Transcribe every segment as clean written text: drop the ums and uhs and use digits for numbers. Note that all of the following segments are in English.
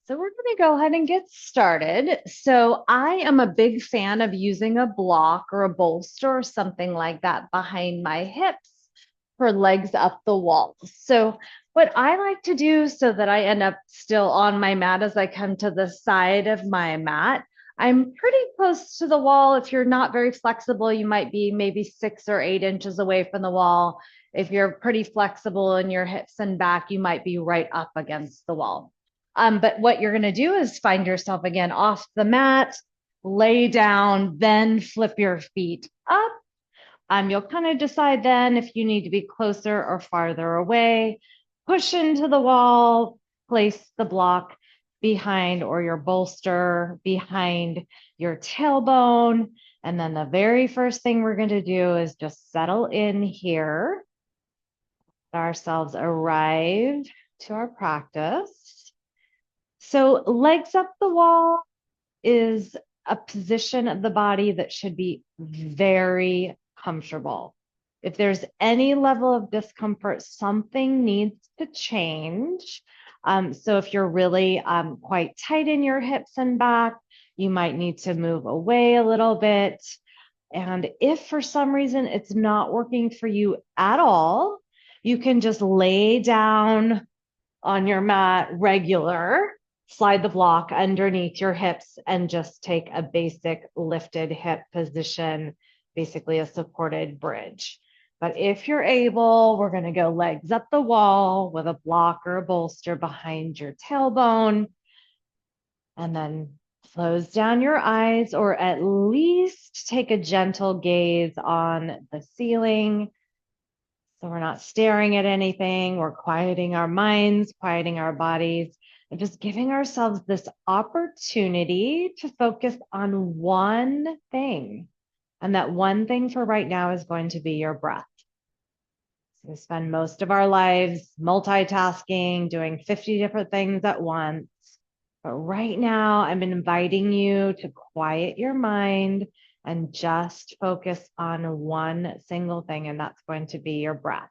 So we're going to go ahead and get started. So I am a big fan of using a block or a bolster or something like that behind my hips for legs up the wall. So what I like to do so that I end up still on my mat as I come to the side of my mat, I'm pretty close to the wall. If you're not very flexible, you might be maybe 6 or 8 inches away from the wall. If you're pretty flexible in your hips and back, you might be right up against the wall. But what you're going to do is find yourself again off the mat, lay down, then flip your feet up. You'll kind of decide then if you need to be closer or farther away. Push into the wall, place the block behind or your bolster behind your tailbone. And then the very first thing we're going to do is just settle in here. Let ourselves arrive to our practice. So legs up the wall is a position of the body that should be very comfortable. If there's any level of discomfort, something needs to change. So if you're really quite tight in your hips and back, you might need to move away a little bit. And if for some reason it's not working for you at all, you can just lay down on your mat regular, slide the block underneath your hips and just take a basic lifted hip position, basically a supported bridge. But if you're able, we're going to go legs up the wall with a block or a bolster behind your tailbone. And then close down your eyes, or at least take a gentle gaze on the ceiling. So we're not staring at anything, we're quieting our minds, quieting our bodies, and just giving ourselves this opportunity to focus on one thing. And that one thing for right now is going to be your breath. So we spend most of our lives multitasking, doing 50 different things at once. But right now, I'm inviting you to quiet your mind and just focus on one single thing, and that's going to be your breath.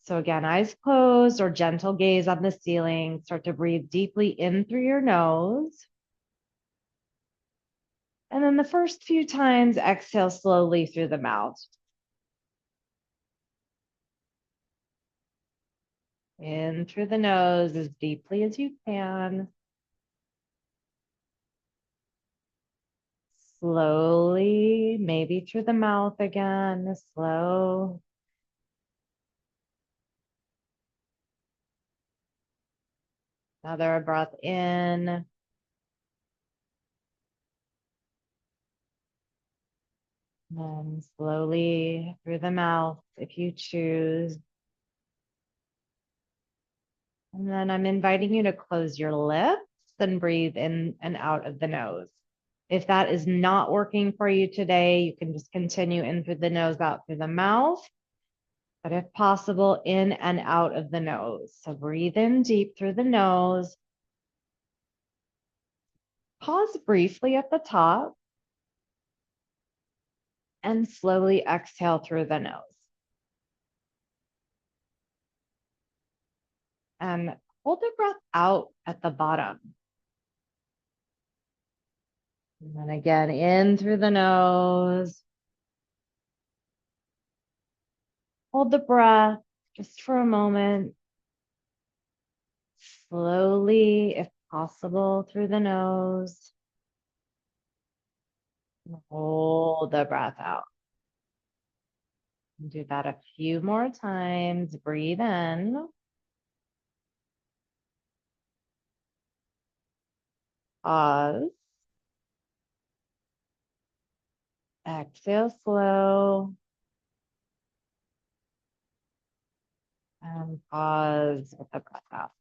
So again, eyes closed or gentle gaze on the ceiling. Start to breathe deeply in through your nose. And then the first few times, exhale slowly through the mouth. In through the nose as deeply as you can. Slowly, maybe through the mouth again, slow. Another breath in. And slowly through the mouth if you choose. And then I'm inviting you to close your lips and breathe in and out of the nose. If that is not working for you today, you can just continue in through the nose, out through the mouth. But if possible, in and out of the nose. So breathe in deep through the nose. Pause briefly at the top. And slowly exhale through the nose. And hold the breath out at the bottom. And then again, in through the nose. Hold the breath just for a moment. Slowly, if possible, through the nose. Hold the breath out. Do that a few more times. Breathe in. Pause. Exhale slow. And pause with the breath out.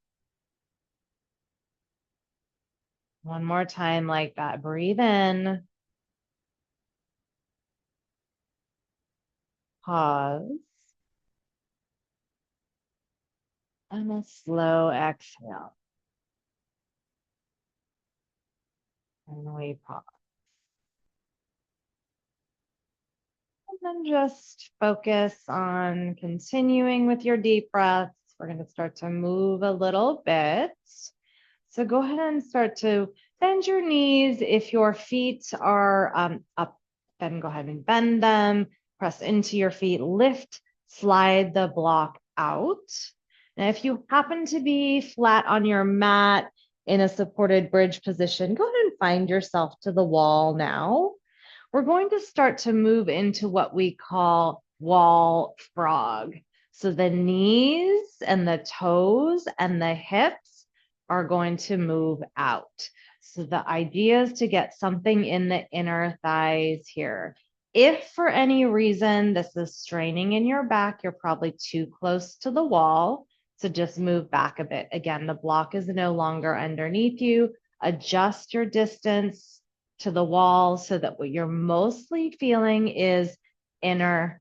One more time like that. Breathe in. Pause. And a slow exhale. And we pause. And then just focus on continuing with your deep breaths. We're going to start to move a little bit. So go ahead and start to bend your knees. If your feet are up, then go ahead and bend them, press into your feet, lift, slide the block out. And if you happen to be flat on your mat in a supported bridge position, go ahead and find yourself to the wall now. We're going to start to move into what we call wall frog. So the knees and the toes and the hips are going to move out. So the idea is to get something in the inner thighs here. If for any reason this is straining in your back, you're probably too close to the wall. So just move back a bit. Again, the block is no longer underneath you. Adjust your distance to the wall so that what you're mostly feeling is inner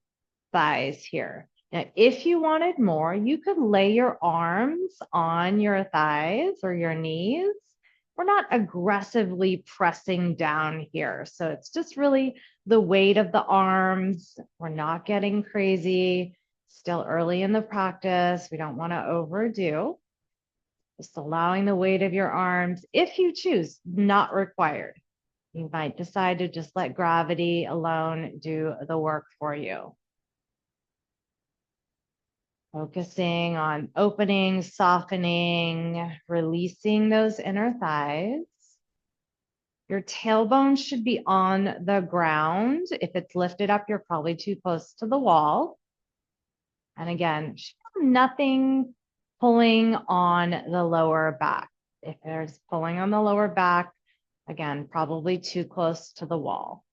thighs here. Now, if you wanted more, you could lay your arms on your thighs or your knees. We're not aggressively pressing down here. So it's just really the weight of the arms. We're not getting crazy. Still early in the practice. We don't want to overdo. Just allowing the weight of your arms, if you choose, not required. You might decide to just let gravity alone do the work for you. Focusing on opening, softening, releasing those inner thighs. Your tailbone should be on the ground. If it's lifted up, you're probably too close to the wall. And again, nothing pulling on the lower back. If there's pulling on the lower back, again, probably too close to the wall.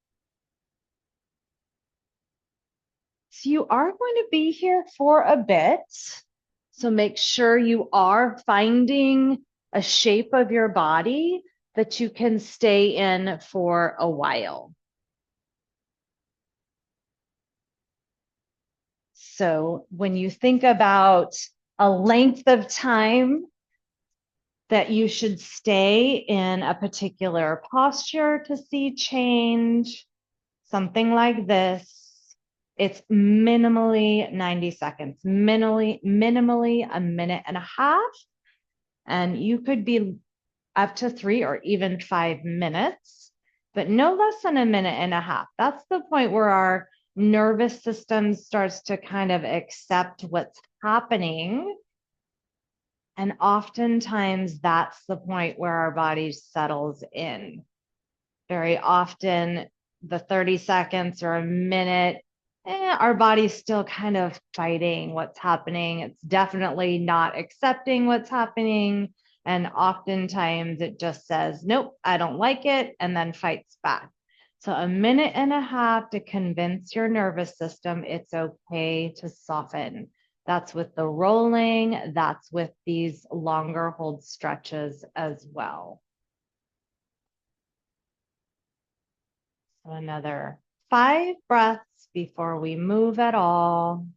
So you are going to be here for a bit. So make sure you are finding a shape of your body that you can stay in for a while. So when you think about a length of time that you should stay in a particular posture to see change, something like this, it's minimally 90 seconds, minimally a minute and a half. And you could be up to 3 or even 5 minutes, but no less than a minute and a half. That's the point where our nervous system starts to kind of accept what's happening. And oftentimes that's the point where our body settles in. Very often, the 30 seconds or a minute, our body's still kind of fighting what's happening. It's definitely not accepting what's happening. And oftentimes it just says, nope, I don't like it, and then fights back. So a minute and a half to convince your nervous system it's okay to soften. That's with the rolling, that's with these longer hold stretches as well. So another 5 breaths before we move at all.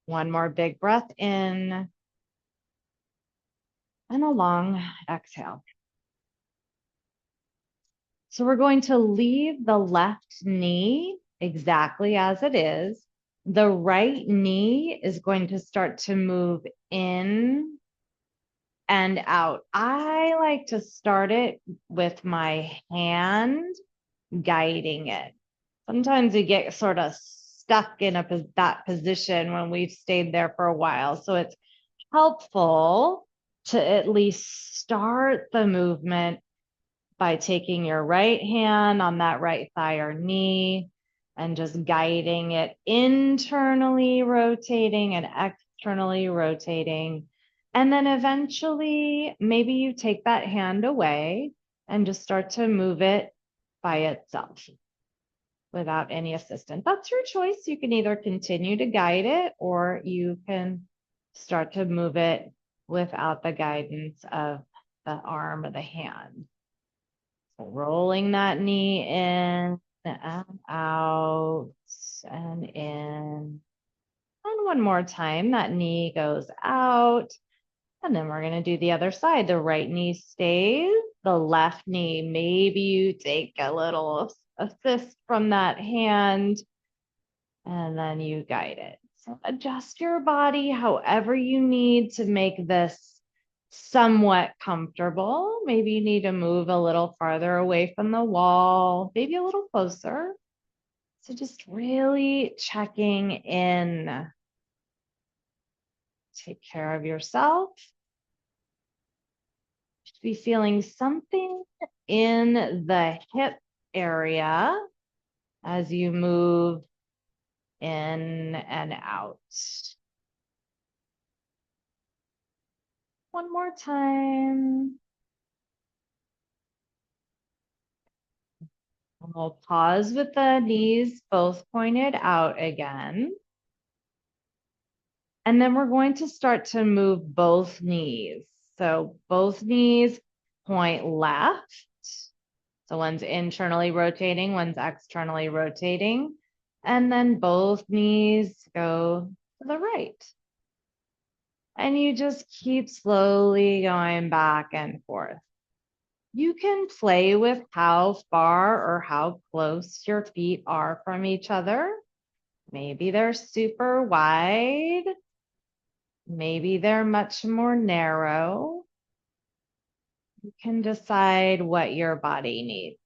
One more big breath in and a long exhale. So we're going to leave the left knee exactly as it is. The right knee is going to start to move in and out. I like to start it with my hand guiding it. Sometimes we get sort of stuck in that position when we've stayed there for a while. So it's helpful to at least start the movement by taking your right hand on that right thigh or knee and just guiding it internally rotating and externally rotating. And then eventually, maybe you take that hand away and just start to move it by itself without any assistance. That's your choice. You can either continue to guide it or you can start to move it without the guidance of the arm or the hand. Rolling that knee in and out and in. And one more time, that knee goes out. And then we're going to do the other side. The right knee stays, the left knee, maybe you take a little assist from that hand and then you guide it. So adjust your body however you need to make this somewhat comfortable. Maybe you need to move a little farther away from the wall, maybe a little closer. So just really checking in. Take care of yourself. Should be feeling something in the hip area as you move in and out. One more time. And we'll pause with the knees both pointed out again. And then we're going to start to move both knees. So both knees point left. So one's internally rotating, one's externally rotating. And then both knees go to the right. And you just keep slowly going back and forth. You can play with how far or how close your feet are from each other. Maybe they're super wide. Maybe they're much more narrow. You can decide what your body needs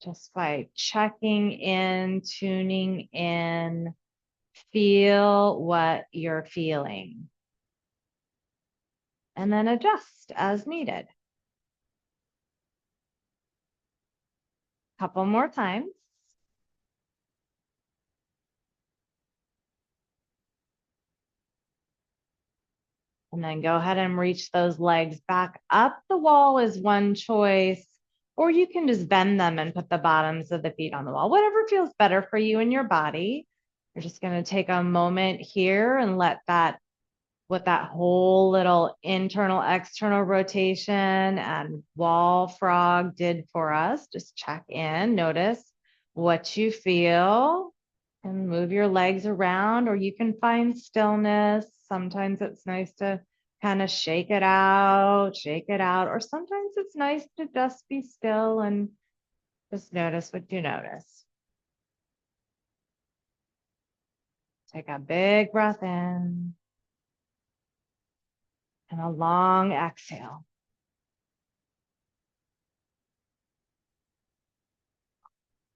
just by checking in, tuning in, feel what you're feeling, and then adjust as needed. Couple more times. And then go ahead and reach those legs back up. The wall is one choice, or you can just bend them and put the bottoms of the feet on the wall, whatever feels better for you and your body. You're just going to take a moment here and let that, what that whole little internal, external rotation and wall frog did for us. Just check in, notice what you feel, and move your legs around, or you can find stillness. Sometimes it's nice to kind of shake it out, or sometimes it's nice to just be still and just notice what you notice. Take a big breath in and a long exhale.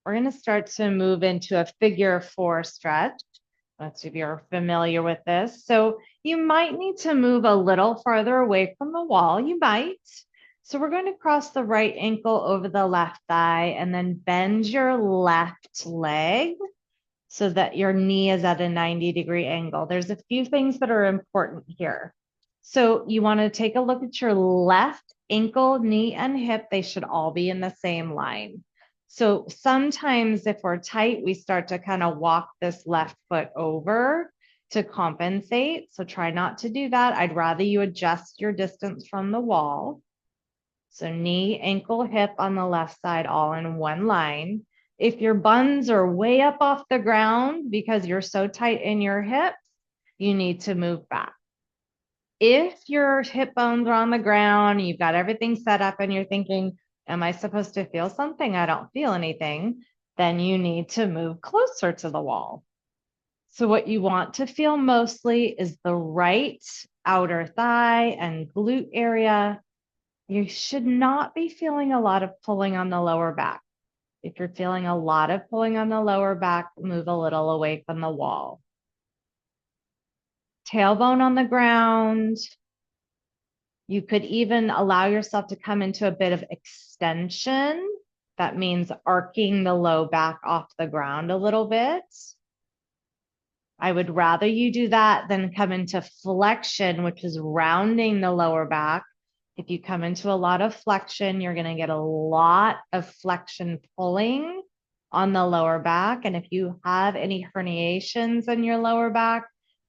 We're going to start to move into a figure 4 stretch. Let's see if you're familiar with this. So you might need to move a little farther away from the wall. You might. So we're going to cross the right ankle over the left thigh and then bend your left leg so that your knee is at a 90-degree angle. There's a few things that are important here. So you want to take a look at your left ankle, knee, and hip. They should all be in the same line. So sometimes if we're tight, we start to kind of walk this left foot over to compensate. So try not to do that. I'd rather you adjust your distance from the wall. So knee, ankle, hip on the left side, all in one line. If your buns are way up off the ground because you're so tight in your hips, you need to move back. If your hip bones are on the ground, you've got everything set up and you're thinking, am I supposed to feel something? I don't feel anything. Then you need to move closer to the wall. So what you want to feel mostly is the right outer thigh and glute area. You should not be feeling a lot of pulling on the lower back. If you're feeling a lot of pulling on the lower back, move a little away from the wall. Tailbone on the ground. You could even allow yourself to come into a bit of extension. That means arcing the low back off the ground a little bit. I would rather you do that than come into flexion, which is rounding the lower back. If you come into a lot of flexion, you're going to get a lot of flexion pulling on the lower back. And if you have any herniations in your lower back,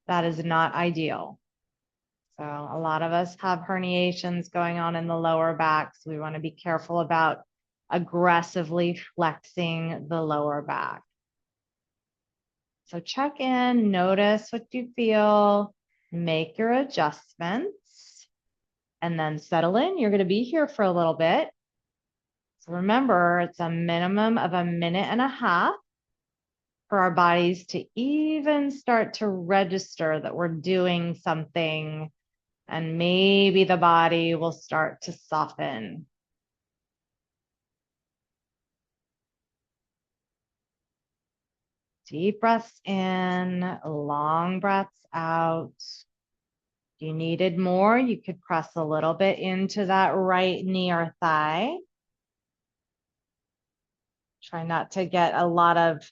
that is not ideal. So a lot of us have herniations going on in the lower back. So we want to be careful about aggressively flexing the lower back. So check in, notice what you feel, make your adjustments, and then settle in. You're going to be here for a little bit. So remember, it's a minimum of a minute and a half for our bodies to even start to register that we're doing something, and maybe the body will start to soften. Deep breaths in, long breaths out. If you needed more, you could press a little bit into that right knee or thigh. Try not to get a lot of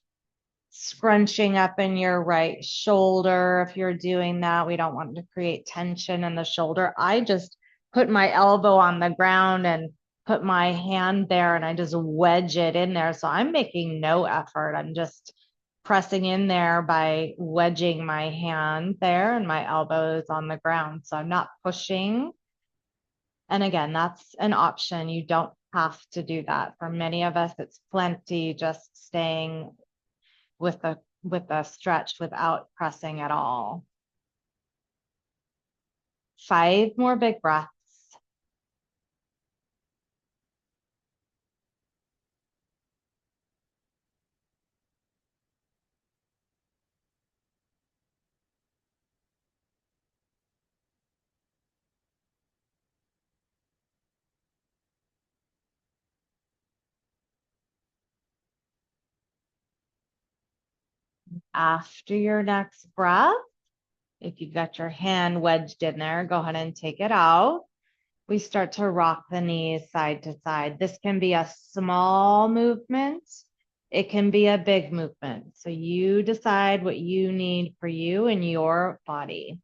scrunching up in your right shoulder. If you're doing that, we don't want to create tension in the shoulder. I just put my elbow on the ground and put my hand there and I just wedge it in there. So I'm making no effort. I'm just pressing in there by wedging my hand there and my elbow is on the ground. So I'm not pushing. And again, that's an option. You don't have to do that. For many of us, it's plenty just staying with a stretch without pressing at all. 5 more big breaths. After your next breath, if you've got your hand wedged in there, go ahead and take it out. We start to rock the knees side to side. This can be a small movement. It can be a big movement. So you decide what you need for you and your body.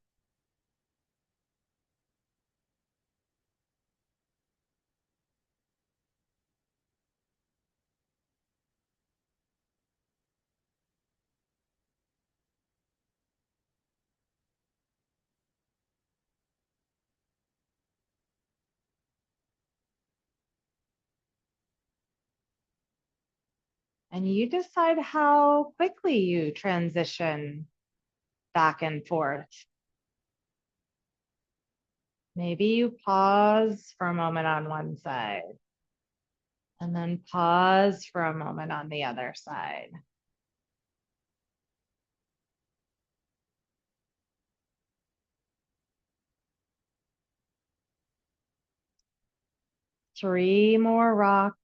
And you decide how quickly you transition back and forth. Maybe you pause for a moment on one side and then pause for a moment on the other side. Three more rocks.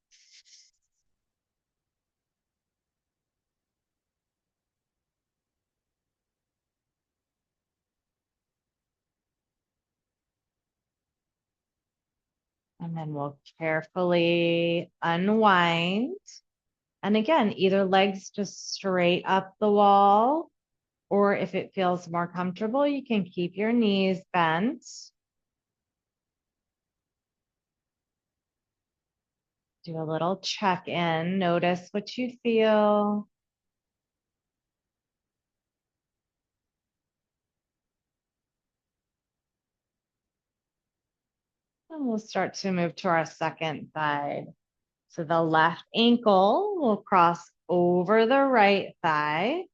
And then we'll carefully unwind. And again, either legs just straight up the wall, or if it feels more comfortable, you can keep your knees bent. Do a little check in, notice what you feel. And we'll start to move to our second side. So the left ankle will cross over the right thigh.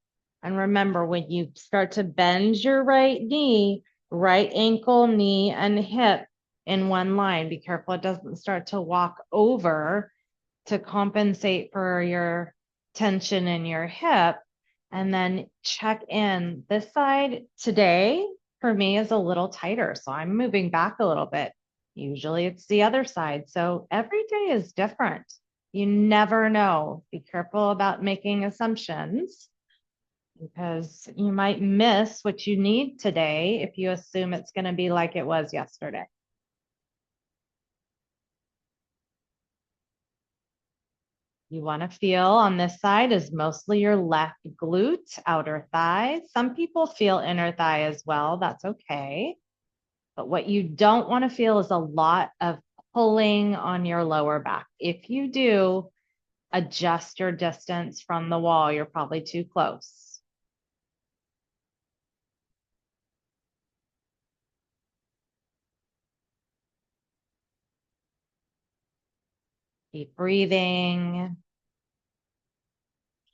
And remember, when you start to bend your right knee, right ankle, knee, and hip in one line, be careful it doesn't start to walk over to compensate for your tension in your hip. And then check in. This side today for me is a little tighter. So I'm moving back a little bit. Usually it's the other side. So every day is different. You never know. Be careful about making assumptions because you might miss what you need today if you assume it's going to be like it was yesterday. You want to feel on this side is mostly your left glute, outer thigh. Some people feel inner thigh as well. That's okay. But what you don't want to feel is a lot of pulling on your lower back. If you do, adjust your distance from the wall. You're probably too close. Keep breathing.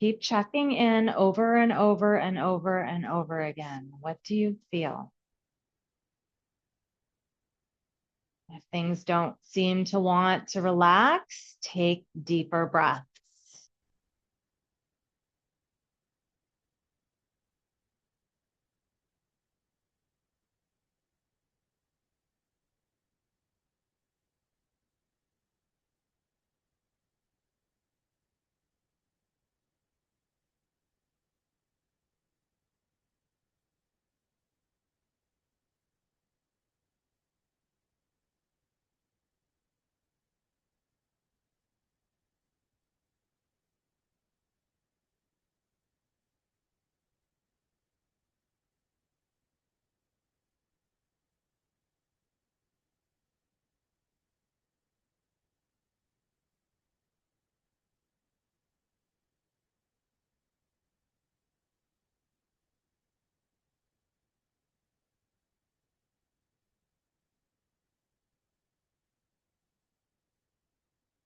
Keep checking in over and over and over and over again. What do you feel? If things don't seem to want to relax, take deeper breaths.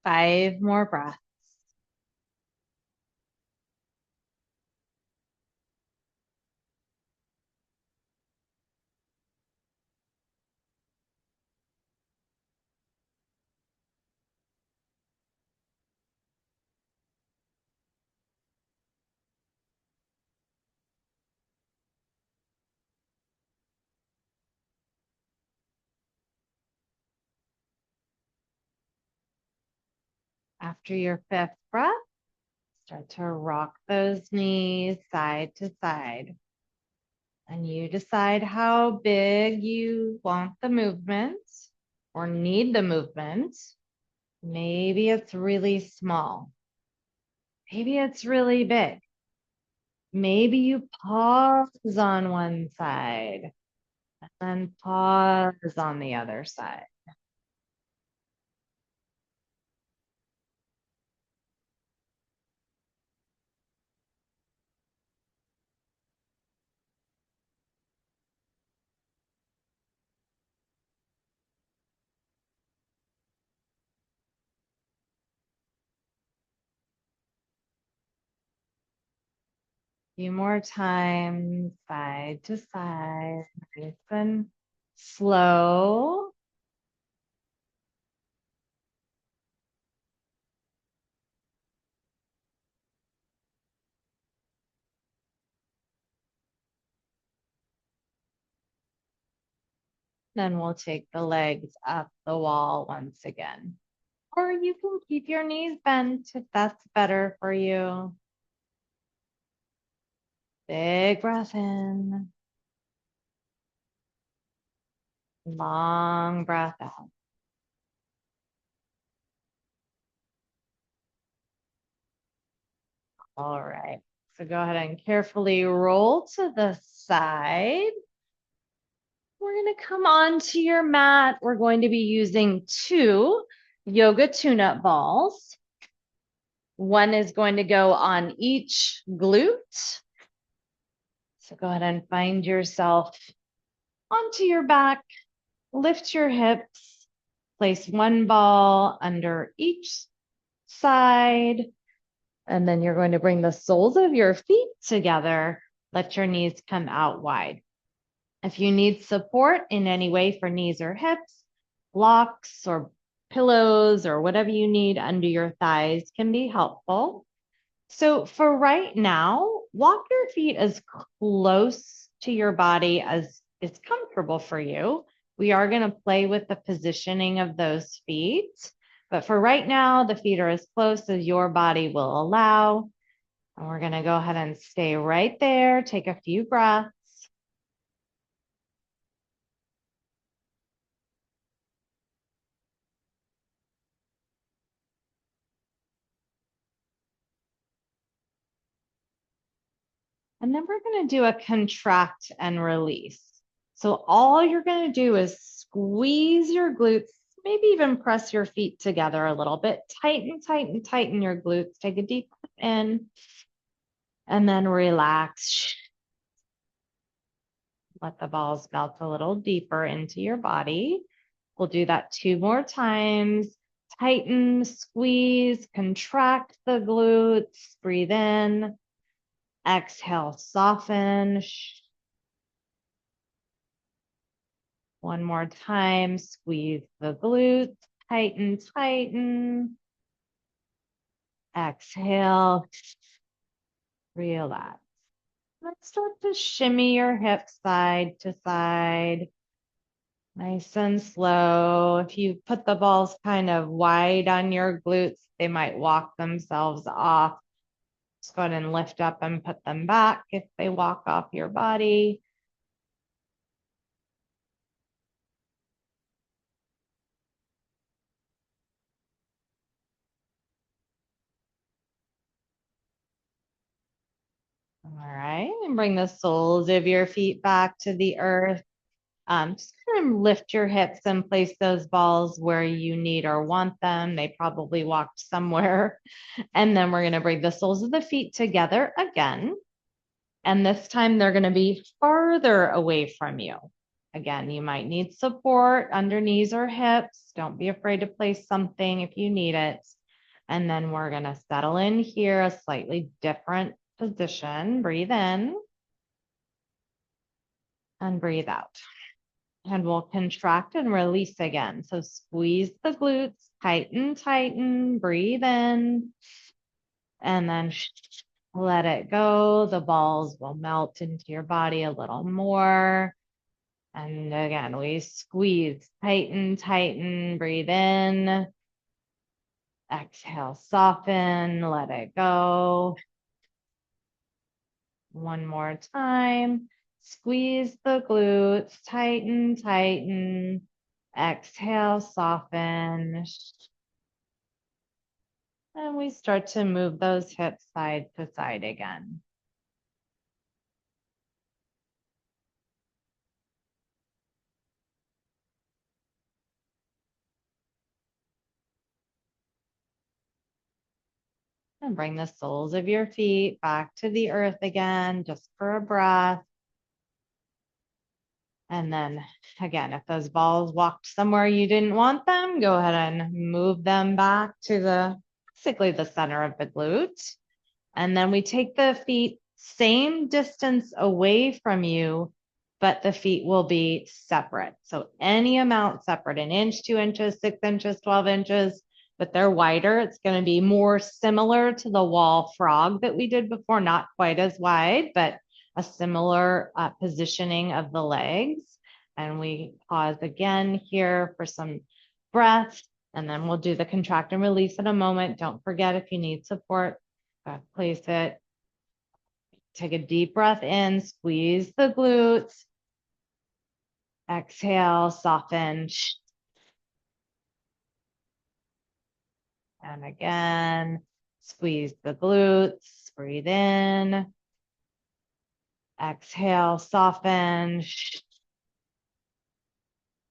Five more breaths. After your fifth breath, start to rock those knees side to side. And you decide how big you want the movement or need the movement. Maybe it's really small. Maybe it's really big. Maybe you pause on one side and pause on the other side. Few more times, side to side, nice and slow. Then we'll take the legs up the wall once again. Or you can keep your knees bent if that's better for you. Big breath in. Long breath out. All right. So go ahead and carefully roll to the side. We're going to come onto your mat. We're going to be using 2 yoga tune-up balls. One is going to go on each glute. So go ahead and find yourself onto your back. Lift your hips. Place one ball under each side. And then you're going to bring the soles of your feet together. Let your knees come out wide. If you need support in any way for knees or hips, blocks or pillows or whatever you need under your thighs can be helpful. So for right now, walk your feet as close to your body as is comfortable for you. We are going to play with the positioning of those feet. But for right now, the feet are as close as your body will allow. And we're going to go ahead and stay right there. Take a few breaths. And then we're going to do a contract and release. So all you're going to do is squeeze your glutes, maybe even press your feet together a little bit. Tighten, tighten, tighten your glutes. Take a deep breath in and then relax. Let the balls melt a little deeper into your body. We'll do that 2 more times. Tighten, squeeze, contract the glutes. Breathe in. Exhale, soften. One more time. Squeeze the glutes. Tighten, tighten. Exhale. Relax. Let's start to shimmy your hips side to side. Nice and slow. If you put the balls kind of wide on your glutes, they might walk themselves off. Just go ahead and lift up and put them back if they walk off your body. All right, and bring the soles of your feet back to the earth. Just kind of lift your hips and place those balls where you need or want them. They probably walked somewhere. And then we're going to bring the soles of the feet together again. And this time they're going to be farther away from you. Again, you might need support under knees or hips. Don't be afraid to place something if you need it. And then we're going to settle in here, a slightly different position. Breathe in and breathe out. And we'll contract and release again. So squeeze the glutes, tighten, tighten, breathe in, and then let it go. The balls will melt into your body a little more. And again, we squeeze, tighten, tighten, breathe in. Exhale, soften, let it go. One more time. Squeeze the glutes, tighten, tighten. Exhale, soften. And we start to move those hips side to side again. And bring the soles of your feet back to the earth again, just for a breath. And then again, if those balls walked somewhere you didn't want them, go ahead and move them back to basically the center of the glute. And then we take the feet same distance away from you, but the feet will be separate. So any amount separate, an inch, 2 inches, 6 inches, 12 inches, but they're wider. It's going to be more similar to the wall frog that we did before, not quite as wide, but a similar positioning of the legs. And we pause again here for some breath, and then we'll do the contract and release in a moment. Don't forget, if you need support, place it. Take a deep breath in, squeeze the glutes. Exhale, soften. And again, squeeze the glutes, breathe in. Exhale, soften.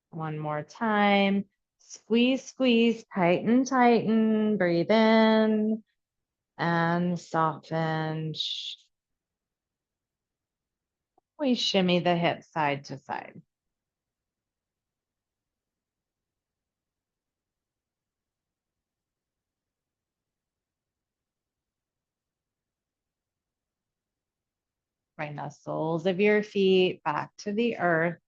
One more time. Squeeze, squeeze, tighten, tighten, breathe in and soften. We shimmy the hips side to side. Bring the soles of your feet back to the earth.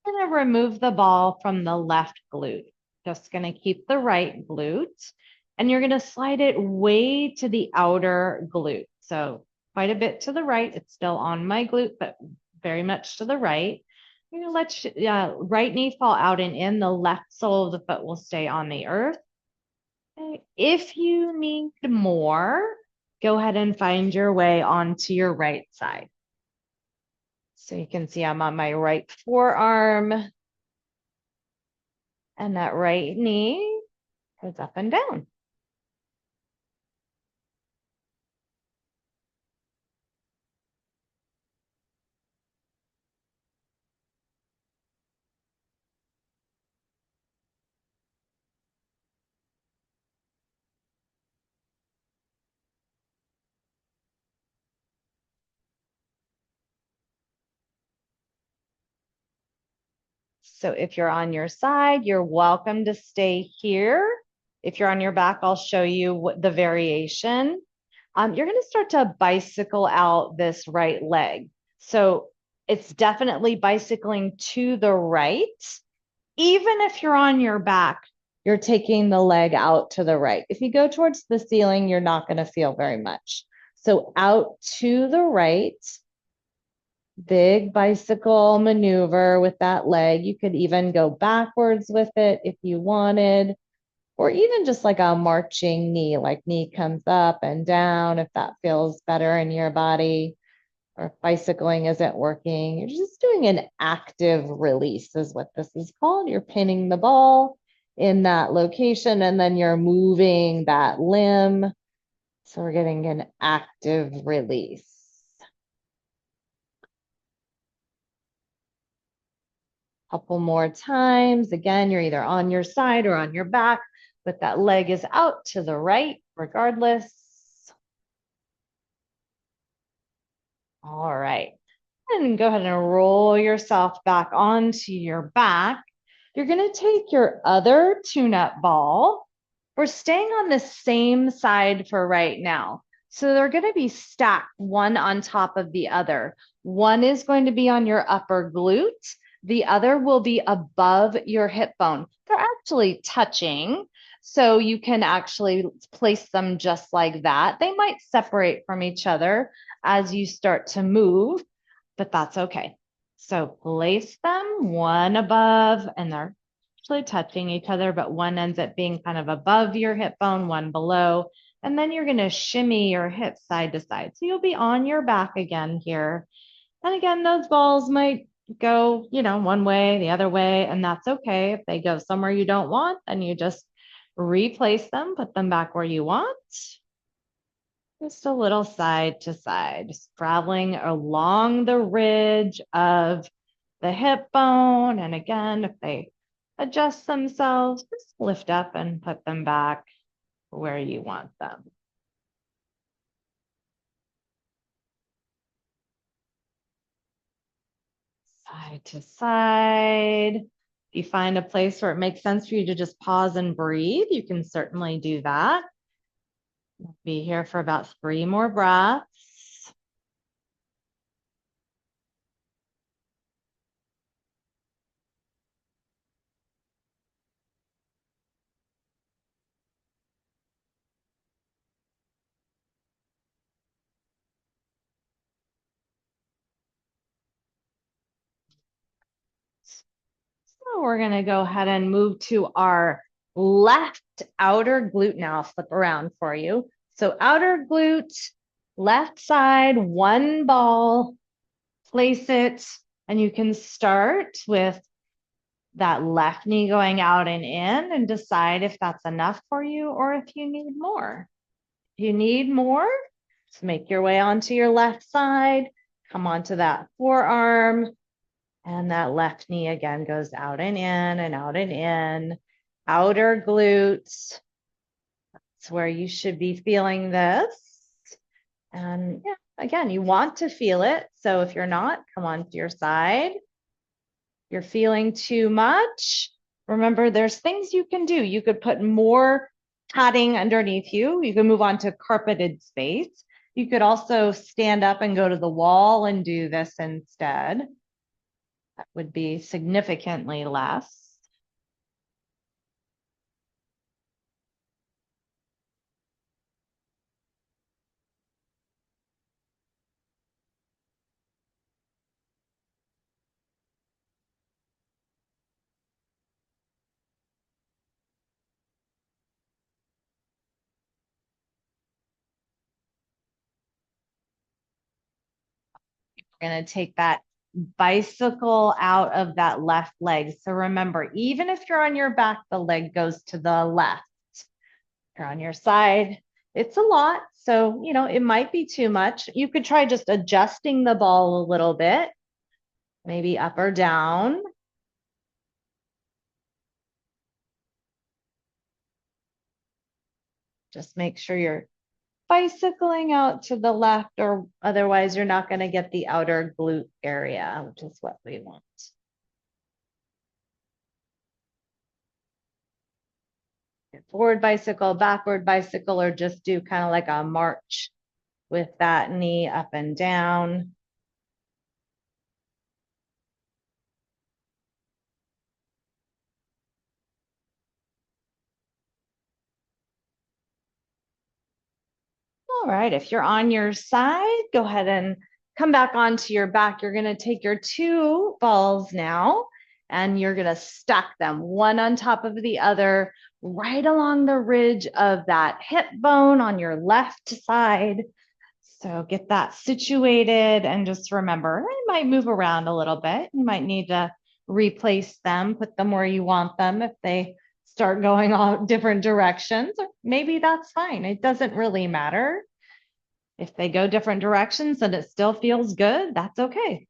Going to remove the ball from the left glute. Just going to keep the right glute. And you're going to slide it way to the outer glute. So quite a bit to the right. It's still on my glute, but very much to the right. You're going to let right knee fall out and in. The left sole of the foot will stay on the earth. Okay. If you need more, go ahead and find your way onto your right side. So you can see I'm on my right forearm, and that right knee goes up and down. So if you're on your side, you're welcome to stay here. If you're on your back, I'll show you what the variation. You're going to start to bicycle out this right leg. So it's definitely bicycling to the right. Even if you're on your back, you're taking the leg out to the right. If you go towards the ceiling, you're not going to feel very much. So out to the right, big bicycle maneuver with that leg. You could even go backwards with it if you wanted, or even just like a marching knee, like knee comes up and down if that feels better in your body, or if bicycling isn't working. You're just doing an active release, is what this is called. You're pinning the ball in that location and then you're moving that limb. So we're getting an active release. Couple more times. Again, you're either on your side or on your back, but that leg is out to the right regardless. All right. And go ahead and roll yourself back onto your back. You're going to take your other tune-up ball. We're staying on the same side for right now. So they're going to be stacked one on top of the other. One is going to be on your upper glute. The other will be above your hip bone. They're actually touching. So you can actually place them just like that. They might separate from each other as you start to move, but that's okay. So place them one above, and they're actually touching each other, but one ends up being kind of above your hip bone, one below. And then you're going to shimmy your hips side to side. So you'll be on your back again here. And again, those balls might go, one way, the other way, and that's okay. If they go somewhere you don't want, then you just replace them, put them back where you want. Just a little side to side, just traveling along the ridge of the hip bone. And again, if they adjust themselves, just lift up and put them back where you want them. Side to side. If you find a place where it makes sense for you to just pause and breathe, you can certainly do that. We'll be here for about 3 more breaths. So we're going to go ahead and move to our left outer glute now. I'll flip around for you. So outer glute, left side, one ball, place it, and you can start with that left knee going out and in and decide if that's enough for you or if you need more. If you need more, just make your way onto your left side, come onto that forearm, and that left knee again goes out and in and out and in. Outer glutes. That's where you should be feeling this. And yeah, again, you want to feel it. So if you're not, come on to your side. You're feeling too much. Remember, there's things you can do. You could put more padding underneath you. You can move on to carpeted space. You could also stand up and go to the wall and do this instead. That would be significantly less. We're going to take that bicycle out of that left leg. So remember, even if you're on your back, the leg goes to the left. If you're on your side, it's a lot. So, it might be too much. You could try just adjusting the ball a little bit, maybe up or down. Just make sure you're bicycling out to the left, or otherwise you're not going to get the outer glute area, which is what we want. Forward bicycle, backward bicycle, or just do kind of like a march with that knee up and down. All right, if you're on your side, go ahead and come back onto your back. You're going to take your two balls now and you're going to stack them one on top of the other right along the ridge of that hip bone on your left side. So get that situated and just remember, it might move around a little bit. You might need to replace them, put them where you want them if they start going all different directions. Or maybe that's fine. It doesn't really matter. If they go different directions and it still feels good, that's okay.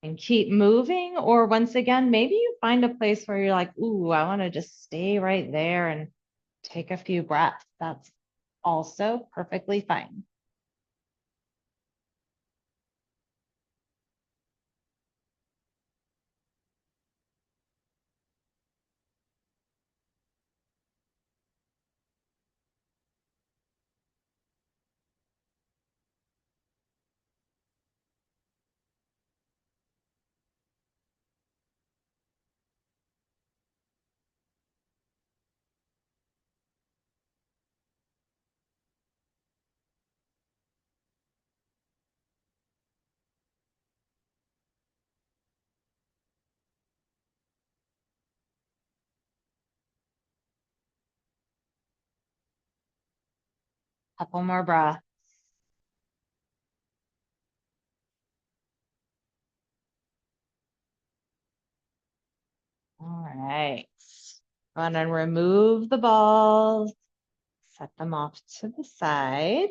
And keep moving. Or once again, maybe you find a place where you're like, ooh, I want to just stay right there and take a few breaths. That's also perfectly fine. Couple more breaths. All right. Go on and remove the balls, set them off to the side.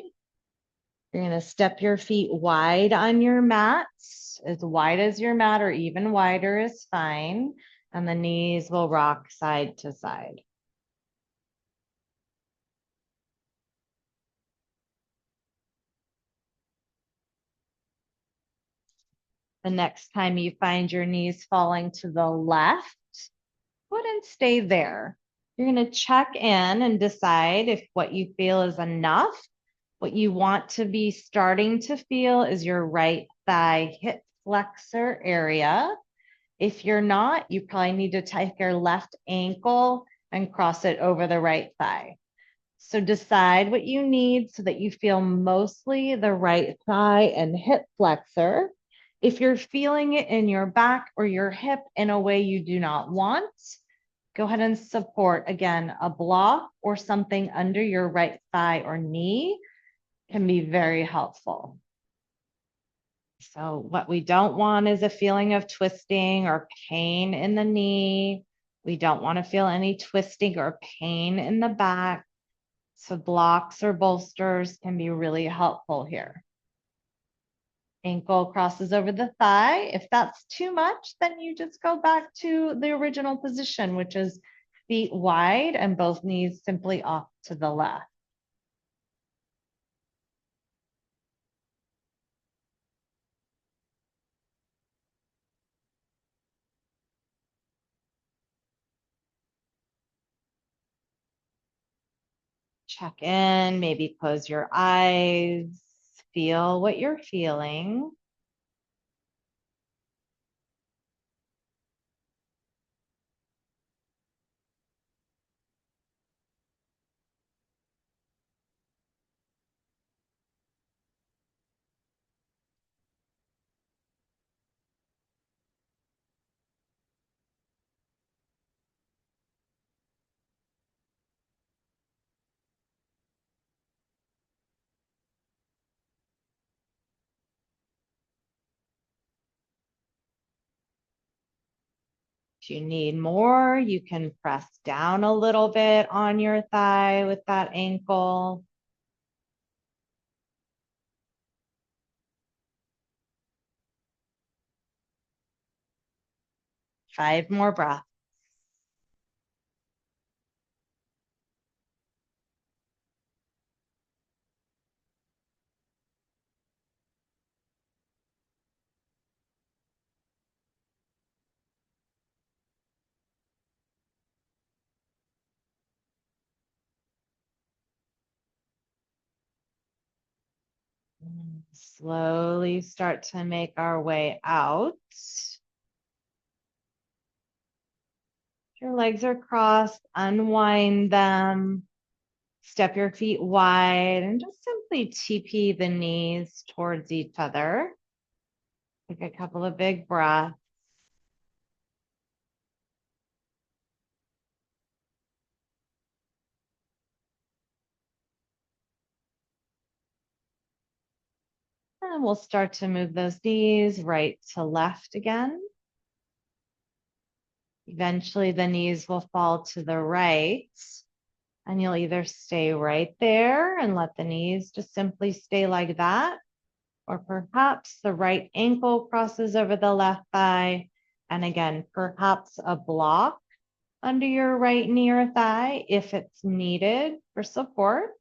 You're going to step your feet wide on your mat, as wide as your mat or even wider is fine. And the knees will rock side to side. The next time you find your knees falling to the left, go ahead and stay there. You're going to check in and decide if what you feel is enough. What you want to be starting to feel is your right thigh hip flexor area. If you're not, you probably need to take your left ankle and cross it over the right thigh. So decide what you need so that you feel mostly the right thigh and hip flexor. If you're feeling it in your back or your hip in a way you do not want, go ahead and support again a block or something under your right thigh or knee can be very helpful. So what we don't want is a feeling of twisting or pain in the knee. We don't want to feel any twisting or pain in the back. So blocks or bolsters can be really helpful here. Ankle crosses over the thigh. If that's too much, then you just go back to the original position, which is feet wide and both knees simply off to the left. Check in, maybe close your eyes, feel what you're feeling. If you need more, you can press down a little bit on your thigh with that ankle. 5 more breaths. Slowly start to make our way out. Your legs are crossed, unwind them. Step your feet wide and just simply TP the knees towards each other. Take a couple of big breaths. And we'll start to move those knees right to left again. Eventually, the knees will fall to the right, and you'll either stay right there and let the knees just simply stay like that, or perhaps the right ankle crosses over the left thigh. And again, perhaps a block under your right knee or thigh if it's needed for support.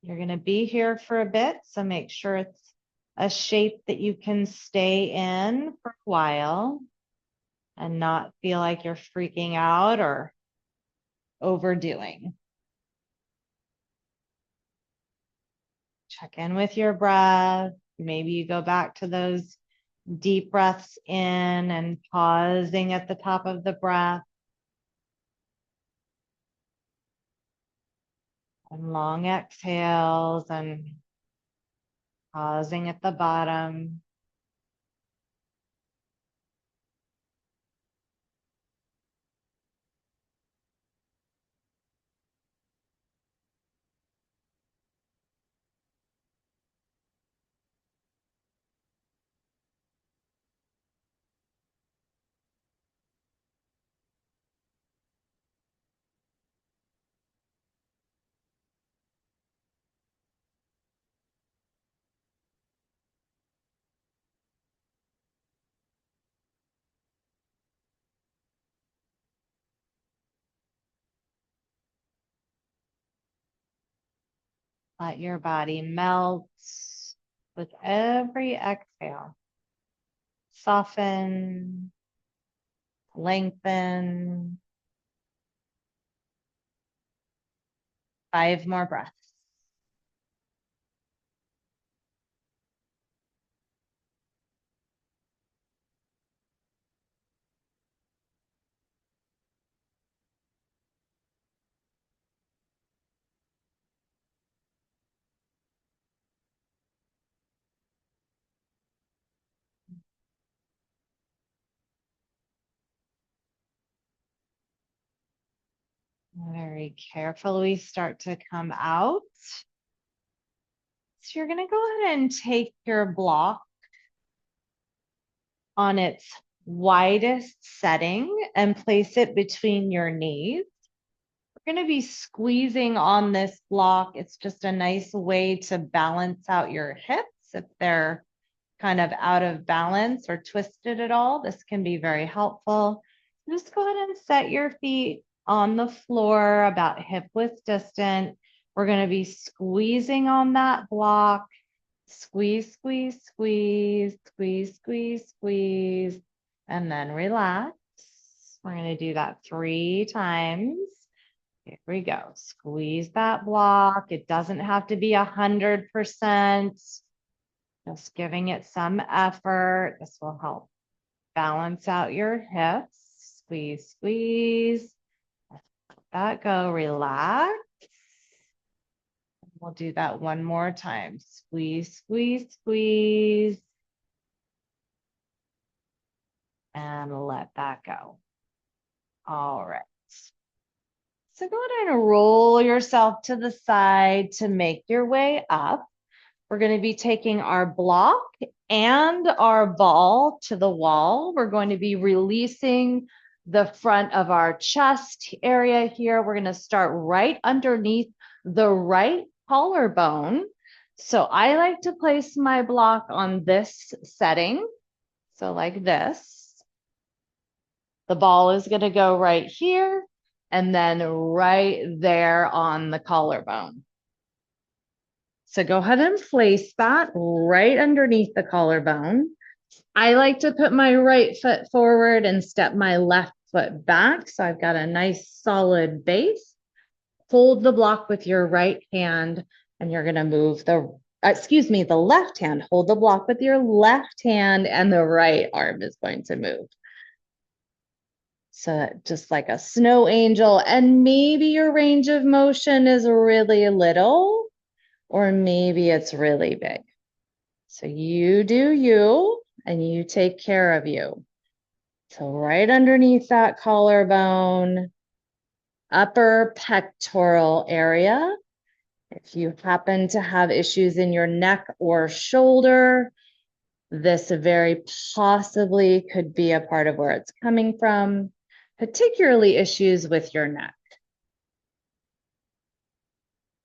You're going to be here for a bit, so make sure it's a shape that you can stay in for a while and not feel like you're freaking out or overdoing. Check in with your breath. Maybe you go back to those deep breaths in and pausing at the top of the breath. And long exhales and pausing at the bottom. Let your body melt with every exhale. Soften, lengthen. 5 more breaths. Very carefully start to come out. So you're going to go ahead and take your block on its widest setting and place it between your knees. We're going to be squeezing on this block. It's just a nice way to balance out your hips if they're kind of out of balance or twisted at all. This can be very helpful. Just go ahead and set your feet on the floor about hip width distant. We're going to be squeezing on that block. Squeeze, squeeze, squeeze, squeeze, squeeze, squeeze, and then relax. We're going to do that 3 times. Here we go. Squeeze that block. It doesn't have to be 100%. Just giving it some effort. This will help balance out your hips. Squeeze, squeeze. Let that go. Relax. We'll do that one more time. Squeeze, squeeze, squeeze. And let that go. All right. So go ahead and roll yourself to the side to make your way up. We're going to be taking our block and our ball to the wall. We're going to be releasing the front of our chest area here. We're going to start right underneath the right collarbone. So I like to place my block on this setting. So like this. The ball is going to go right here and then right there on the collarbone. So go ahead and place that right underneath the collarbone. I like to put my right foot forward and step my left foot back. So I've got a nice solid base. hold the block with your right hand and you're going to move the left hand. Hold the block with your left hand and the right arm is going to move. So just like a snow angel, and maybe your range of motion is really little, or maybe it's really big. So you do you, and you take care of you. So right underneath that collarbone, upper pectoral area. If you happen to have issues in your neck or shoulder, this very possibly could be a part of where it's coming from, particularly issues with your neck.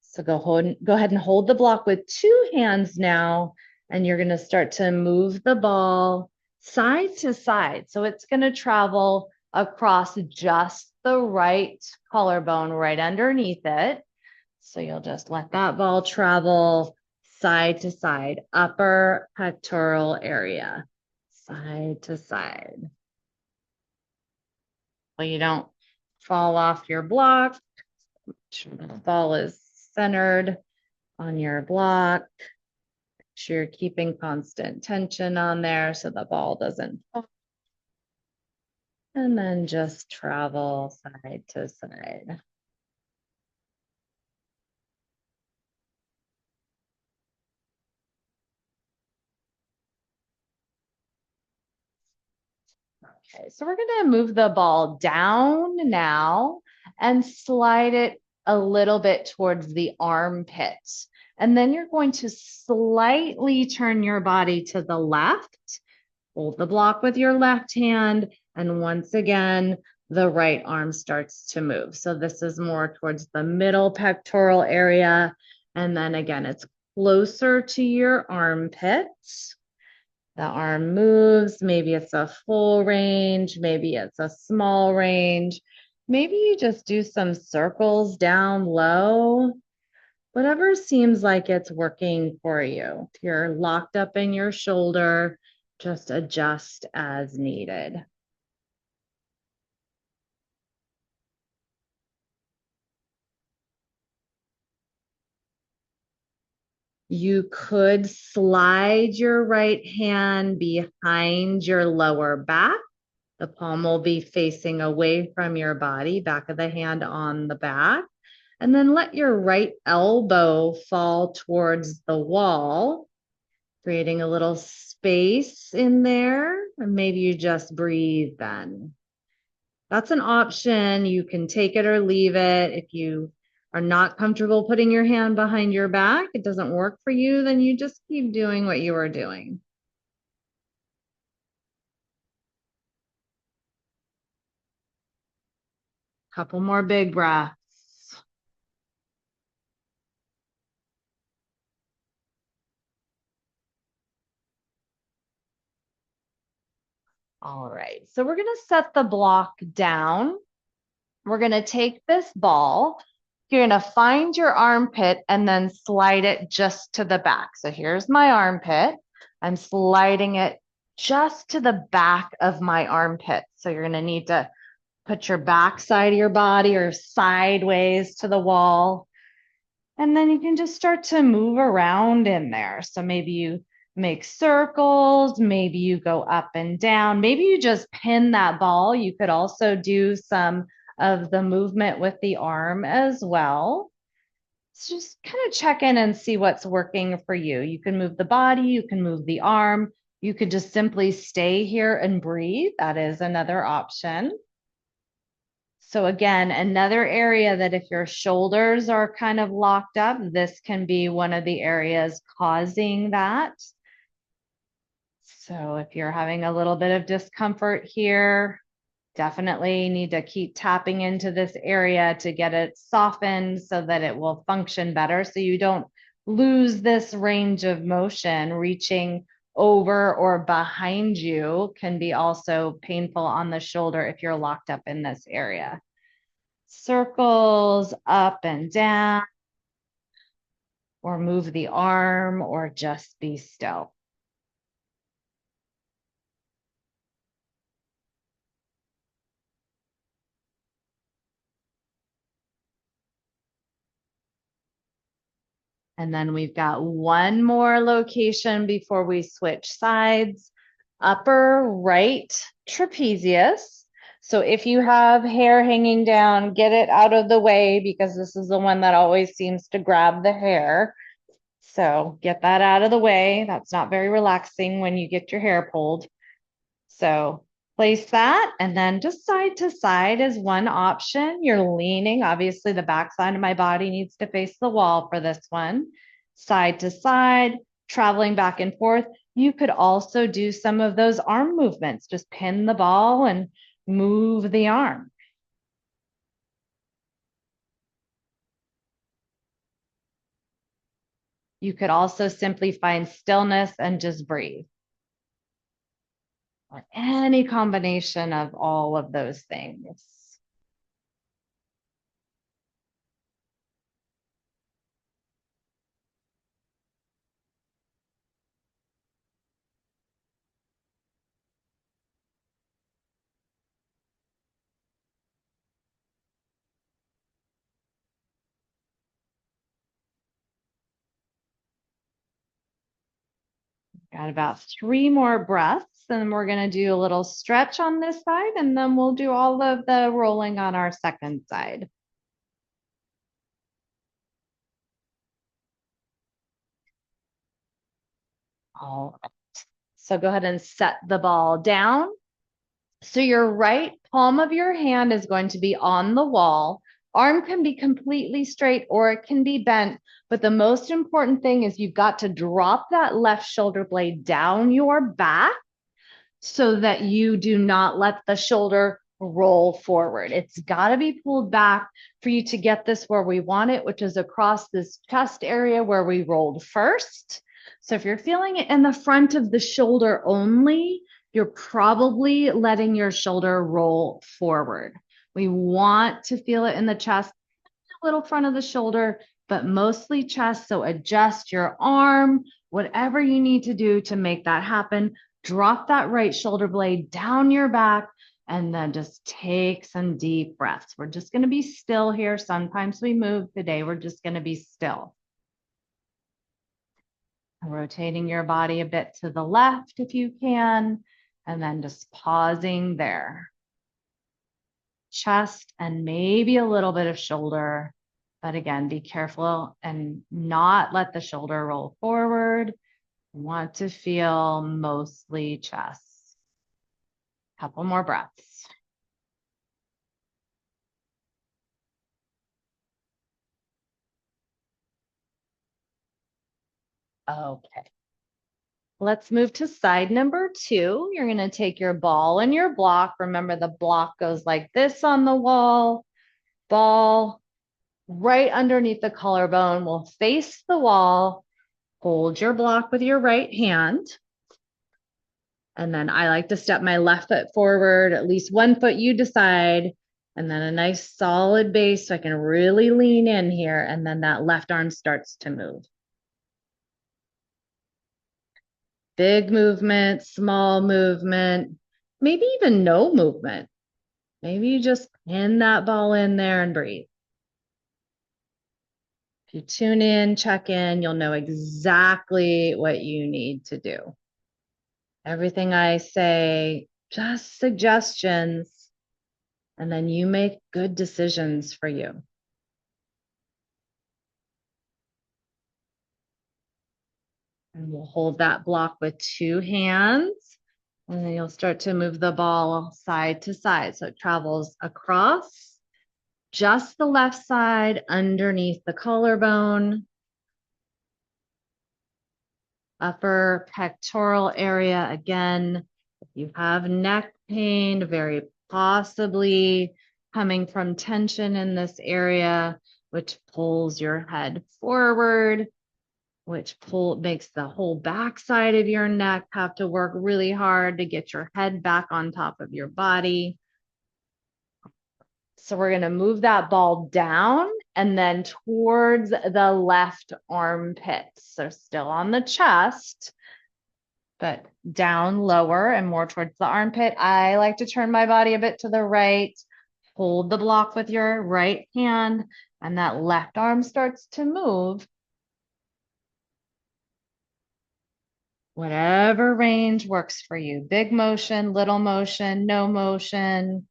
So go ahead and hold the block with two hands now, and you're going to start to move the ball side to side. So it's going to travel across just the right collarbone right underneath it. So you'll just let that ball travel side to side, upper pectoral area, side to side. Well, you don't fall off your block. The ball is centered on your block. Make sure you're keeping constant tension on there so the ball doesn't fall. And then just travel side to side. Okay, so we're going to move the ball down now and slide it a little bit towards the armpit. And then you're going to slightly turn your body to the left. Hold the block with your left hand. And once again, the right arm starts to move. So this is more towards the middle pectoral area. And then again, it's closer to your armpits. The arm moves. Maybe it's a full range. Maybe it's a small range. Maybe you just do some circles down low. Whatever seems like it's working for you. If you're locked up in your shoulder, just adjust as needed. You could slide your right hand behind your lower back. The palm will be facing away from your body, back of the hand on the back. And then let your right elbow fall towards the wall, creating a little space in there. And maybe you just breathe then. That's an option. You can take it or leave it. If you are not comfortable putting your hand behind your back, it doesn't work for you, then you just keep doing what you are doing. Couple more big breaths. All right, so we're gonna set the block down. We're gonna take this ball. You're gonna find your armpit and then slide it just to the back. So here's my armpit. I'm sliding it just to the back of my armpit. So you're gonna need to put your back side of your body or sideways to the wall. And then you can just start to move around in there. So maybe you make circles, maybe you go up and down, maybe you just pin that ball. You could also do some of the movement with the arm as well. So just kind of check in and see what's working for you. You can move the body, you can move the arm, you could just simply stay here and breathe. That is another option. So again, another area that if your shoulders are kind of locked up, this can be one of the areas causing that. So if you're having a little bit of discomfort here, definitely need to keep tapping into this area to get it softened so that it will function better. So you don't lose this range of motion. Reaching over or behind you can be also painful on the shoulder if you're locked up in this area. Circles up and down, or move the arm, or just be still. And then we've got one more location before we switch sides. Upper right trapezius. So if you have hair hanging down, get it out of the way because this is the one that always seems to grab the hair. So get that out of the way. That's not very relaxing when you get your hair pulled. So place that and then just side to side is one option. You're leaning. Obviously, the back side of my body needs to face the wall for this one. Side to side, traveling back and forth. You could also do some of those arm movements. Just pin the ball and move the arm. You could also simply find stillness and just breathe. Or any combination of all of those things. Got about 3 more breaths, and we're going to do a little stretch on this side, and then we'll do all of the rolling on our second side. All right. So go ahead and set the ball down. So your right palm of your hand is going to be on the wall. Arm can be completely straight or it can be bent, but the most important thing is you've got to drop that left shoulder blade down your back so that you do not let the shoulder roll forward. It's got to be pulled back for you to get this where we want it, which is across this chest area where we rolled first. So if you're feeling it in the front of the shoulder only, you're probably letting your shoulder roll forward. We want to feel it in the chest, a little front of the shoulder, but mostly chest. So adjust your arm, whatever you need to do to make that happen. Drop that right shoulder blade down your back and then just take some deep breaths. We're just going to be still here. Sometimes we move. Today, we're just going to be still. Rotating your body a bit to the left if you can, and then just pausing there. Chest and maybe a little bit of shoulder. But again, be careful and not let the shoulder roll forward. Want to feel mostly chest. Couple more breaths. Okay. Let's move to side number 2. You're going to take your ball and your block. Remember, the block goes like this on the wall. Ball right underneath the collarbone will face the wall. Hold your block with your right hand. And then I like to step my left foot forward, at least 1 foot you decide, and then a nice solid base so I can really lean in here. And then that left arm starts to move. Big movement, small movement, maybe even no movement. Maybe you just pin that ball in there and breathe. If you tune in, check in, you'll know exactly what you need to do. Everything I say, just suggestions, and then you make good decisions for you. And we'll hold that block with 2 hands, and then you'll start to move the ball side to side. So it travels across just the left side underneath the collarbone, upper pectoral area. Again, if you have neck pain, very possibly coming from tension in this area, which pulls your head forward, which makes the whole backside of your neck have to work really hard to get your head back on top of your body. So we're going to move that ball down and then towards the left armpit. So still on the chest, but down lower and more towards the armpit. I like to turn my body a bit to the right, hold the block with your right hand, and that left arm starts to move. Whatever range works for you. Big motion, little motion, no motion.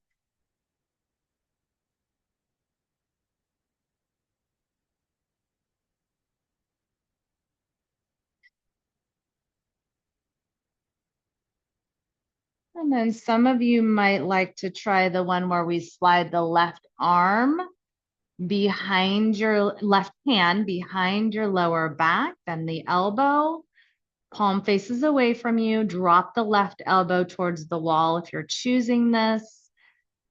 And then some of you might like to try the one where we slide the left arm behind your left hand, behind your lower back, then the elbow, palm faces away from you. Drop the left elbow towards the wall if you're choosing this.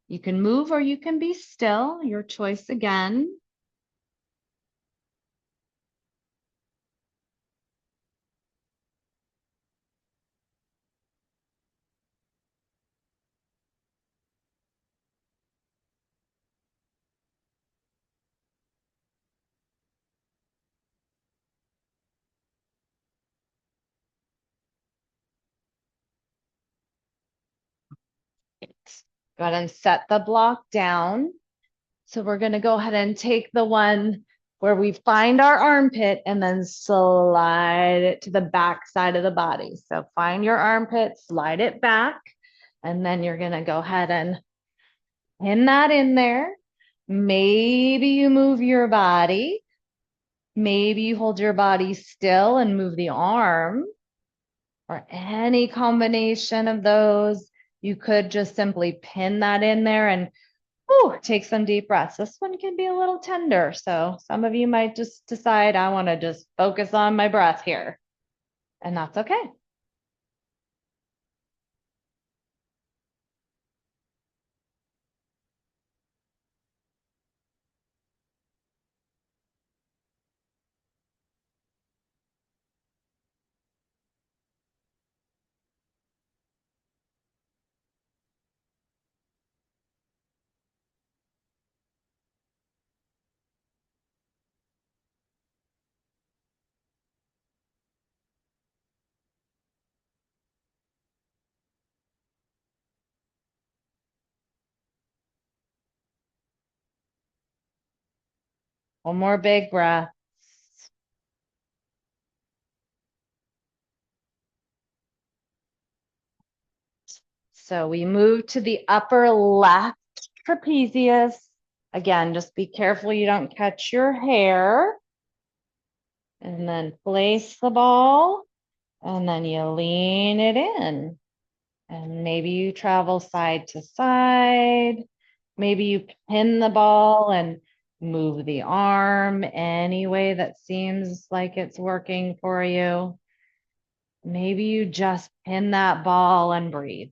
You can move or you can be still, your choice again. Go ahead and set the block down. So we're going to go ahead and take the one where we find our armpit and then slide it to the back side of the body. So find your armpit, slide it back, and then you're going to go ahead and pin that in there. Maybe you move your body. Maybe you hold your body still and move the arm, or any combination of those. You could just simply pin that in there and take some deep breaths. This one can be a little tender. So some of you might just decide, I want to just focus on my breath here. And that's okay. One more big breath. So we move to the upper left trapezius. Again, just be careful you don't catch your hair. And then place the ball, and then you lean it in. And maybe you travel side to side. Maybe you pin the ball and move the arm any way that seems like it's working for you. Maybe you just pin that ball and breathe.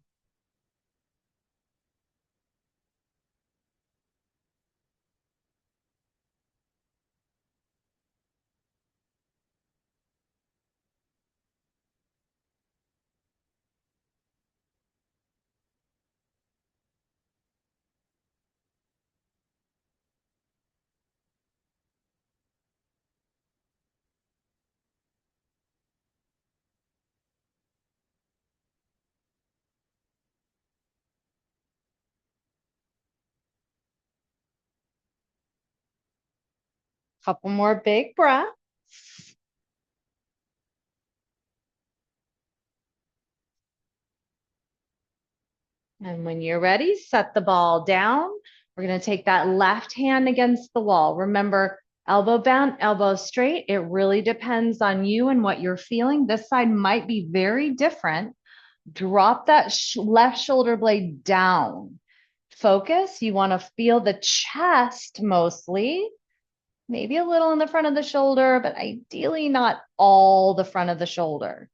Couple more big breaths. And when you're ready, set the ball down. We're going to take that left hand against the wall. Remember, elbow bent, elbow straight. It really depends on you and what you're feeling. This side might be very different. Drop that left shoulder blade down. Focus. You want to feel the chest mostly, maybe a little in the front of the shoulder, but ideally not all the front of the shoulder.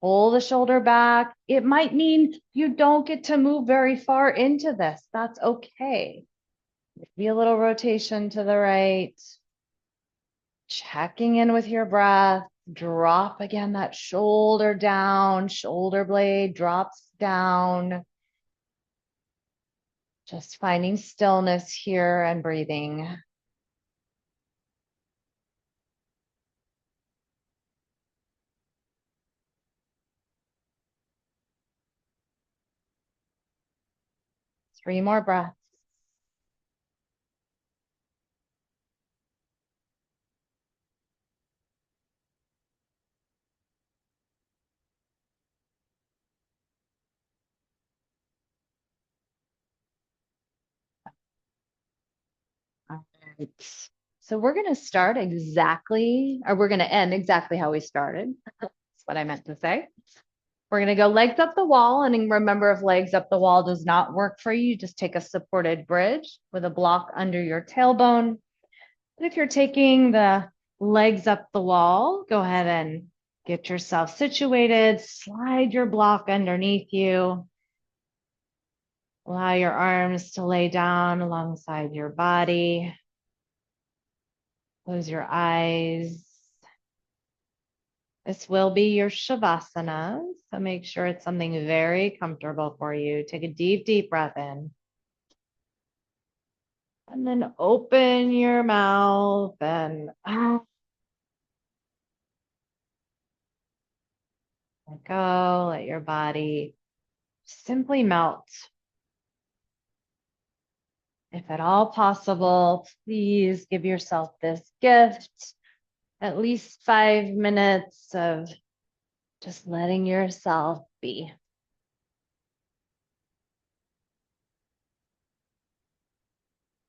Pull the shoulder back. It might mean you don't get to move very far into this. That's okay. Maybe a little rotation to the right. Checking in with your breath. Drop again that shoulder down. Shoulder blade drops down. Just finding stillness here and breathing. Three more breaths. Right. So we're going to start exactly, or we're going to end exactly how we started. That's what I meant to say. We're going to go legs up the wall. And then remember, if legs up the wall does not work for you, just take a supported bridge with a block under your tailbone. But if you're taking the legs up the wall, go ahead and get yourself situated, slide your block underneath you. Allow your arms to lay down alongside your body. Close your eyes. This will be your Shavasana, so make sure it's something very comfortable for you. Take a deep, deep breath in. And then open your mouth and let go. Let your body simply melt. If at all possible, please give yourself this gift. At least 5 minutes of just letting yourself be.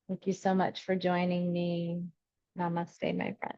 Thank you so much for joining me. Namaste, my friend.